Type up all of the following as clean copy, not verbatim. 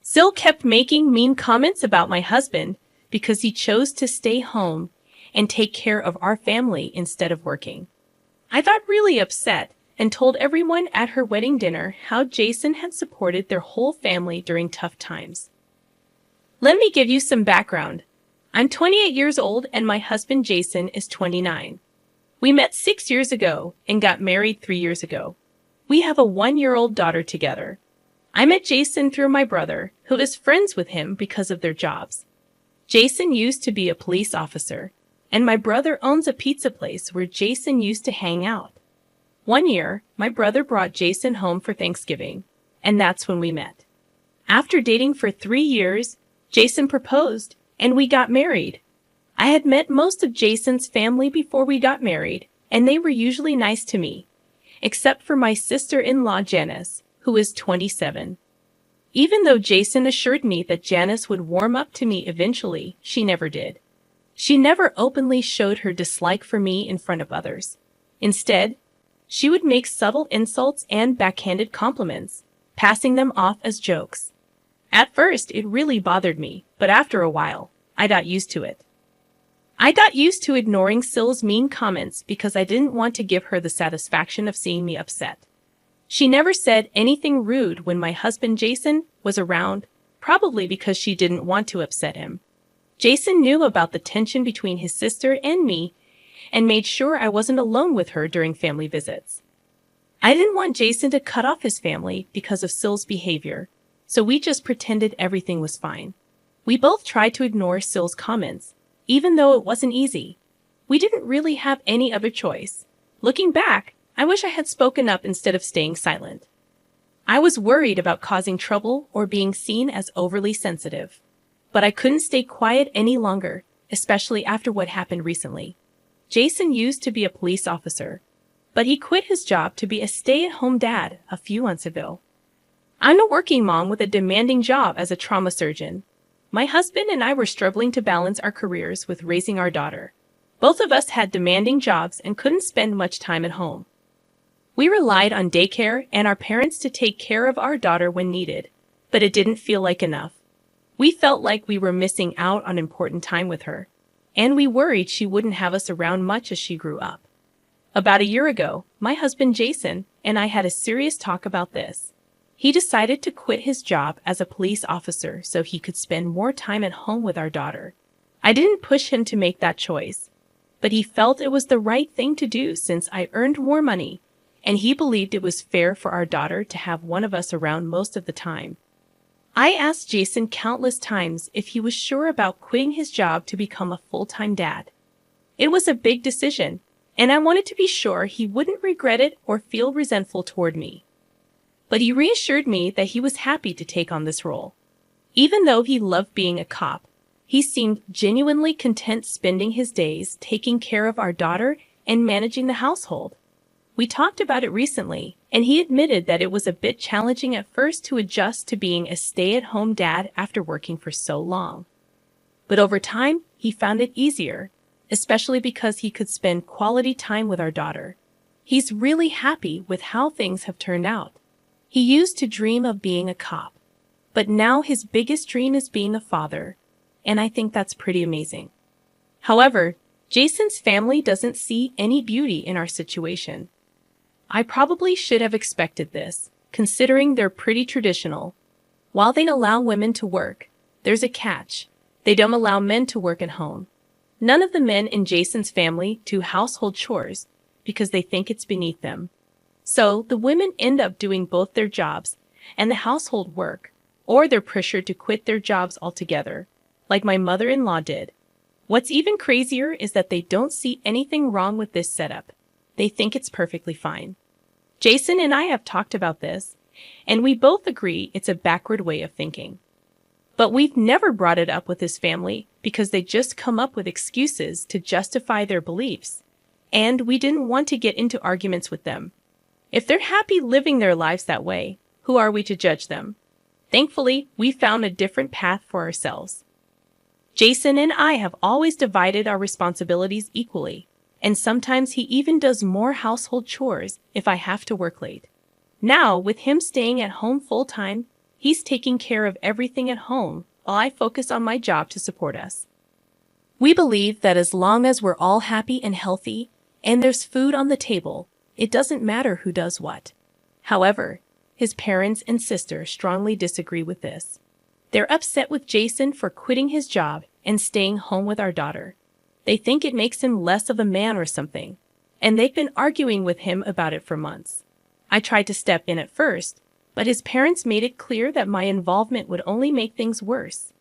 Sil kept making mean comments about my husband because he chose to stay home and take care of our family instead of working. I got really upset and told everyone at her wedding dinner how Jason had supported their whole family during tough times. Let me give you some background. I'm 28 years old and my husband Jason is 29. We met 6 years ago and got married 3 years ago. We have a 1-year-old daughter together. I met Jason through my brother, who is friends with him because of their jobs. Jason used to be a police officer, and my brother owns a pizza place where Jason used to hang out. One year, my brother brought Jason home for Thanksgiving, and that's when we met. After dating for 3 years, Jason proposed, and we got married. I had met most of Jason's family before we got married, and they were usually nice to me, except for my sister-in-law Janice, who is 27. Even though Jason assured me that Janice would warm up to me eventually, she never did. She never openly showed her dislike for me in front of others. Instead, she would make subtle insults and backhanded compliments, passing them off as jokes. At first, it really bothered me, but after a while, I got used to it. I got used to ignoring Sil's mean comments because I didn't want to give her the satisfaction of seeing me upset. She never said anything rude when my husband Jason was around, probably because she didn't want to upset him. Jason knew about the tension between his sister and me and made sure I wasn't alone with her during family visits. I didn't want Jason to cut off his family because of Sil's behavior, so we just pretended everything was fine. We both tried to ignore Sil's comments, even though it wasn't easy. We didn't really have any other choice. Looking back, I wish I had spoken up instead of staying silent. I was worried about causing trouble or being seen as overly sensitive. But I couldn't stay quiet any longer, especially after what happened recently. Jason used to be a police officer, but he quit his job to be a stay-at-home dad a few months ago. I'm a working mom with a demanding job as a trauma surgeon. My husband and I were struggling to balance our careers with raising our daughter. Both of us had demanding jobs and couldn't spend much time at home. We relied on daycare and our parents to take care of our daughter when needed, but it didn't feel like enough. We felt like we were missing out on important time with her, and we worried she wouldn't have us around much as she grew up. About a year ago, my husband Jason and I had a serious talk about this. He decided to quit his job as a police officer so he could spend more time at home with our daughter. I didn't push him to make that choice, but he felt it was the right thing to do since I earned more money, and he believed it was fair for our daughter to have one of us around most of the time. I asked Jason countless times if he was sure about quitting his job to become a full-time dad. It was a big decision, and I wanted to be sure he wouldn't regret it or feel resentful toward me. But he reassured me that he was happy to take on this role. Even though he loved being a cop, he seemed genuinely content spending his days taking care of our daughter and managing the household. We talked about it recently, and he admitted that it was a bit challenging at first to adjust to being a stay-at-home dad after working for so long. But over time, he found it easier, especially because he could spend quality time with our daughter. He's really happy with how things have turned out. He used to dream of being a cop, but now his biggest dream is being a father, and I think that's pretty amazing. However, Jason's family doesn't see any beauty in our situation. I probably should have expected this, considering they're pretty traditional. While they allow women to work, there's a catch. They don't allow men to work at home. None of the men in Jason's family do household chores because they think it's beneath them. So the women end up doing both their jobs and the household work, or they're pressured to quit their jobs altogether, like my mother-in-law did. What's even crazier is that they don't see anything wrong with this setup. They think it's perfectly fine. Jason and I have talked about this, and we both agree it's a backward way of thinking. But we've never brought it up with his family because they just come up with excuses to justify their beliefs, and we didn't want to get into arguments with them. If they're happy living their lives that way, who are we to judge them? Thankfully, we found a different path for ourselves. Jason and I have always divided our responsibilities equally, and sometimes he even does more household chores if I have to work late. Now, with him staying at home full-time, He's taking care of everything at home while I focus on my job to support us. We believe that as long as we're all happy and healthy, and there's food on the table, it doesn't matter who does what. However, his parents and sister strongly disagree with this. They're upset with Jason for quitting his job and staying home with our daughter. They think it makes him less of a man or something, and they've been arguing with him about it for months. I tried to step in at first, but his parents made it clear that my involvement would only make things worse.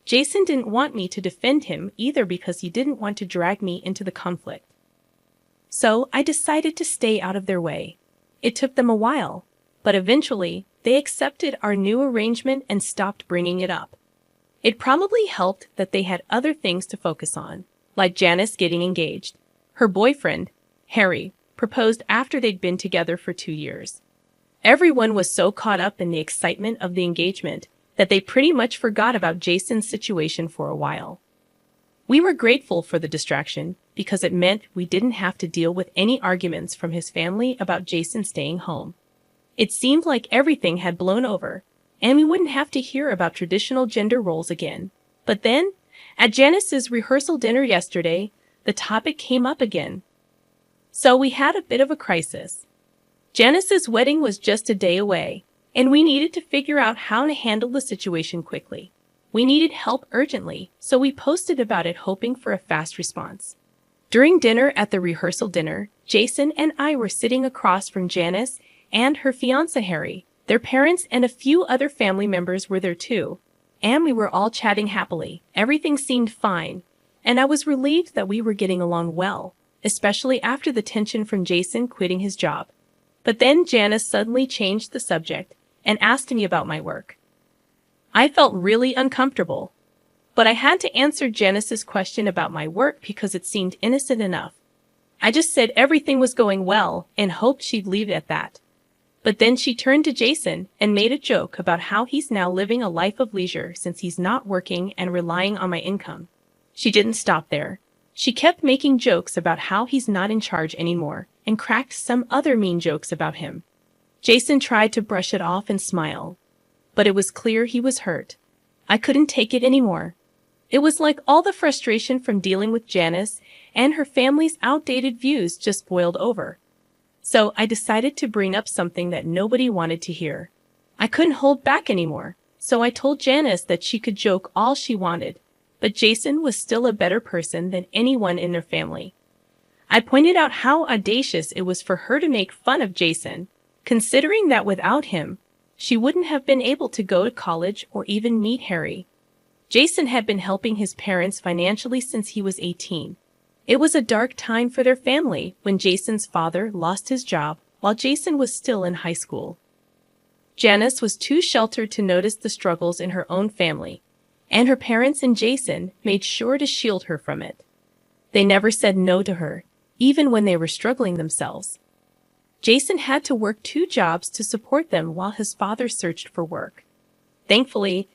Jason didn't want me to defend him either because he didn't want to drag me into the conflict. So I decided to stay out of their way. It took them a while, but eventually they accepted our new arrangement and stopped bringing it up. It probably helped that they had other things to focus on, like Janice getting engaged. Her boyfriend, Harry, proposed after they'd been together for 2 years. Everyone was so caught up in the excitement of the engagement that they pretty much forgot about Jason's situation for a while. We were grateful for the distraction because it meant we didn't have to deal with any arguments from his family about Jason staying home. It seemed like everything had blown over, and we wouldn't have to hear about traditional gender roles again. But then, at Janice's rehearsal dinner yesterday, the topic came up again. So we had a bit of a crisis. Janice's wedding was just a day away, and we needed to figure out how to handle the situation quickly. We needed help urgently, so we posted about it hoping for a fast response. During dinner at the rehearsal dinner, Jason and I were sitting across from Janice and her fiancé Harry. Their parents and a few other family members were there too, and we were all chatting happily. Everything seemed fine, and I was relieved that we were getting along well, especially after the tension from Jason quitting his job. But then Janice suddenly changed the subject and asked me about my work. I felt really uncomfortable, but I had to answer Janice's question about my work because it seemed innocent enough. I just said everything was going well and hoped she'd leave it at that. But then she turned to Jason and made a joke about how he's now living a life of leisure since he's not working and relying on my income. She didn't stop there. She kept making jokes about how he's not in charge anymore and cracked some other mean jokes about him. Jason tried to brush it off and smile, but it was clear he was hurt. I couldn't take it anymore. It was like all the frustration from dealing with Janice and her family's outdated views just boiled over. So I decided to bring up something that nobody wanted to hear. I couldn't hold back anymore, so I told Janice that she could joke all she wanted, but Jason was still a better person than anyone in their family. I pointed out how audacious it was for her to make fun of Jason, considering that without him, she wouldn't have been able to go to college or even meet Harry. Jason had been helping his parents financially since he was 18. It was a dark time for their family when Jason's father lost his job while Jason was still in high school. Janice was too sheltered to notice the struggles in her own family, and her parents and Jason made sure to shield her from it. They never said no to her, even when they were struggling themselves. Jason had to work 2 jobs to support them while his father searched for work. Thankfully,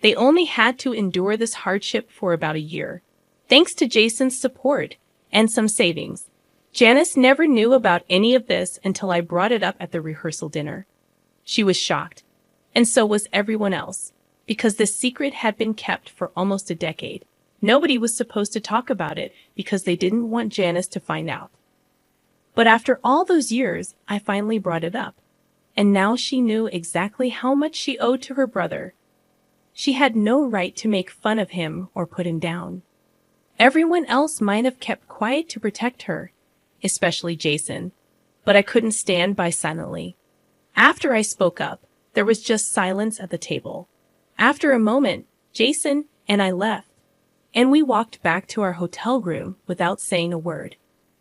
they only had to endure this hardship for about a year. Thanks to Jason's support and some savings, Janice never knew about any of this until I brought it up at the rehearsal dinner. She was shocked, and so was everyone else, because this secret had been kept for almost a decade. Nobody was supposed to talk about it because they didn't want Janice to find out. But after all those years, I finally brought it up, and now she knew exactly how much she owed to her brother. She had no right to make fun of him or put him down. Everyone else might have kept quiet to protect her, especially Jason, but I couldn't stand by silently. After I spoke up, there was just silence at the table. After a moment, Jason and I left, and we walked back to our hotel room without saying a word.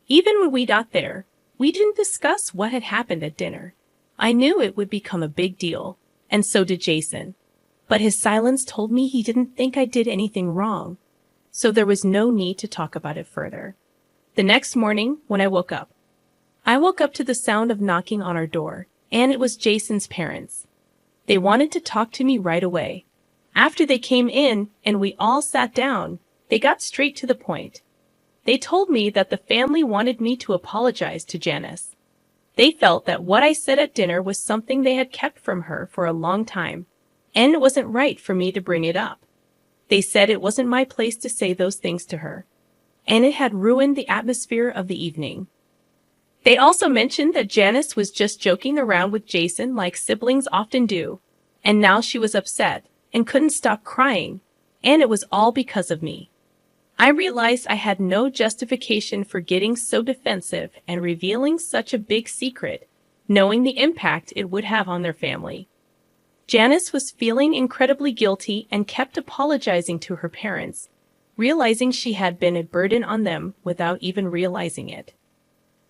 Even when we got there, we didn't discuss what had happened at dinner. I knew it would become a big deal, and so did Jason. But his silence told me he didn't think I did anything wrong, so there was no need to talk about it further. The next morning, when I woke up to the sound of knocking on our door, and it was Jason's parents. They wanted to talk to me right away. After they came in and we all sat down, they got straight to the point. They told me that the family wanted me to apologize to Janice. They felt that what I said at dinner was something they had kept from her for a long time. and it wasn't right for me to bring it up. They said it wasn't my place to say those things to her, and it had ruined the atmosphere of the evening. They also mentioned that Janice was just joking around with Jason like siblings often do, and now she was upset and couldn't stop crying, and it was all because of me. I realized I had no justification for getting so defensive and revealing such a big secret, knowing the impact it would have on their family. Janice was feeling incredibly guilty and kept apologizing to her parents, realizing she had been a burden on them without even realizing it.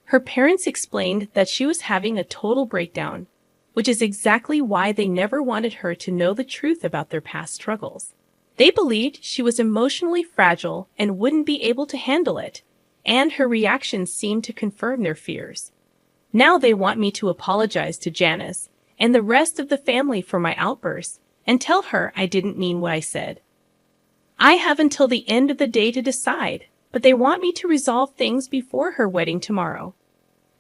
Her parents explained that she was having a total breakdown, which is exactly why they never wanted her to know the truth about their past struggles. They believed she was emotionally fragile and wouldn't be able to handle it, and her reactions seemed to confirm their fears. Now they want me to apologize to Janice and the rest of the family for my outbursts and tell her I didn't mean what I said. I have until the end of the day to decide, but they want me to resolve things before her wedding tomorrow.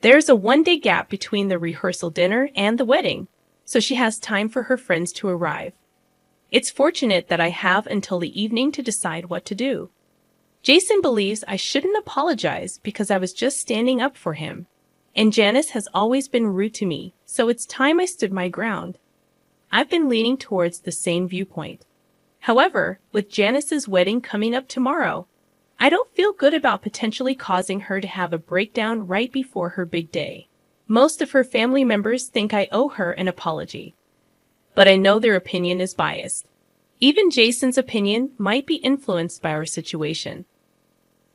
There's a one-day gap between the rehearsal dinner and the wedding, so she has time for her friends to arrive. It's fortunate that I have until the evening to decide what to do. Jason believes I shouldn't apologize because I was just standing up for him, and Janice has always been rude to me, so it's time I stood my ground. I've been leaning towards the same viewpoint. However, with Janice's wedding coming up tomorrow, I don't feel good about potentially causing her to have a breakdown right before her big day. Most of her family members think I owe her an apology, but I know their opinion is biased. Even Jason's opinion might be influenced by our situation.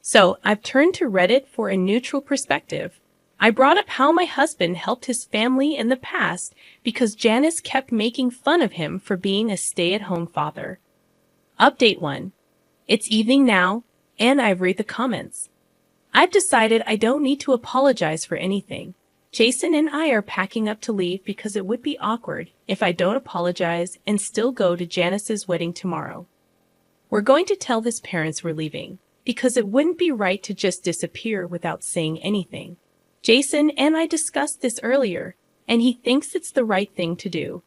So I've turned to Reddit for a neutral perspective. I brought up how my husband helped his family in the past because Janice kept making fun of him for being a stay-at-home father. Update 1. It's evening now, and I've read the comments. I've decided I don't need to apologize for anything. Jason and I are packing up to leave because it would be awkward if I don't apologize and still go to Janice's wedding tomorrow. We're going to tell his parents we're leaving, because it wouldn't be right to just disappear without saying anything. Jason and I discussed this earlier, and he thinks it's the right thing to do.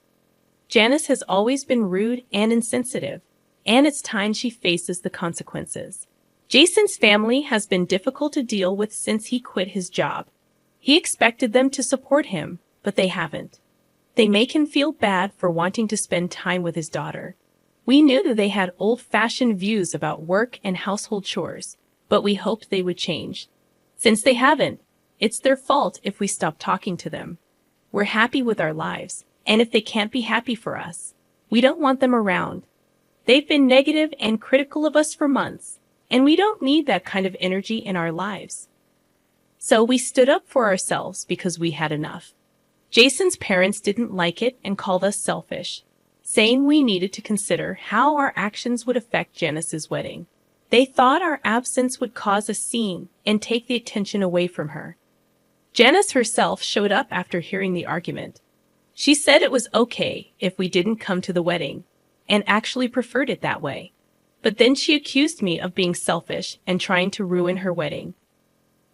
Janice has always been rude and insensitive, and it's time she faces the consequences. Jason's family has been difficult to deal with since he quit his job. He expected them to support him, but they haven't. They make him feel bad for wanting to spend time with his daughter. We knew that they had old-fashioned views about work and household chores, but we hoped they would change. Since they haven't, it's their fault if we stop talking to them. We're happy with our lives, and if they can't be happy for us, we don't want them around. They've been negative and critical of us for months, and we don't need that kind of energy in our lives. So we stood up for ourselves because we had enough. Jason's parents didn't like it and called us selfish, saying we needed to consider how our actions would affect Janice's wedding. They thought our absence would cause a scene and take the attention away from her. Janice herself showed up after hearing the argument. She said it was okay if we didn't come to the wedding, and actually preferred it that way. But then she accused me of being selfish and trying to ruin her wedding.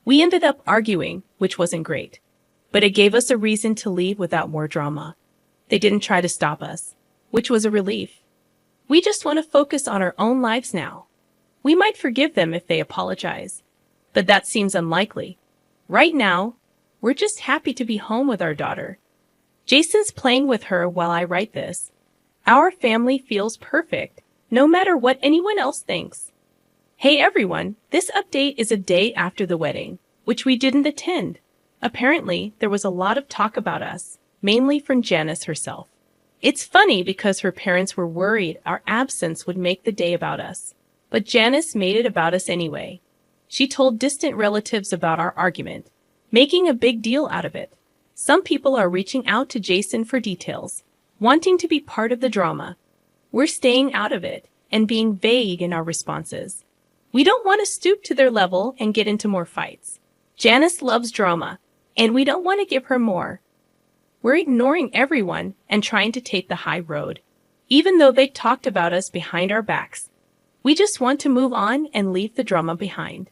We ended up arguing, which wasn't great, but it gave us a reason to leave without more drama. They didn't try to stop us, which was a relief. We just want to focus on our own lives now. We might forgive them if they apologize, but that seems unlikely. Right now, we're just happy to be home with our daughter. Jason's playing with her while I write this. Our family feels perfect, no matter what anyone else thinks. Hey everyone, this update is a day after the wedding, which we didn't attend. Apparently, there was a lot of talk about us, mainly from Janice herself. It's funny because her parents were worried our absence would make the day about us. But Janice made it about us anyway. She told distant relatives about our argument, making a big deal out of it. Some people are reaching out to Jason for details, wanting to be part of the drama. We're staying out of it and being vague in our responses. We don't want to stoop to their level and get into more fights. Janice loves drama, and we don't want to give her more. We're ignoring everyone and trying to take the high road, even though they talked about us behind our backs. We just want to move on and leave the drama behind.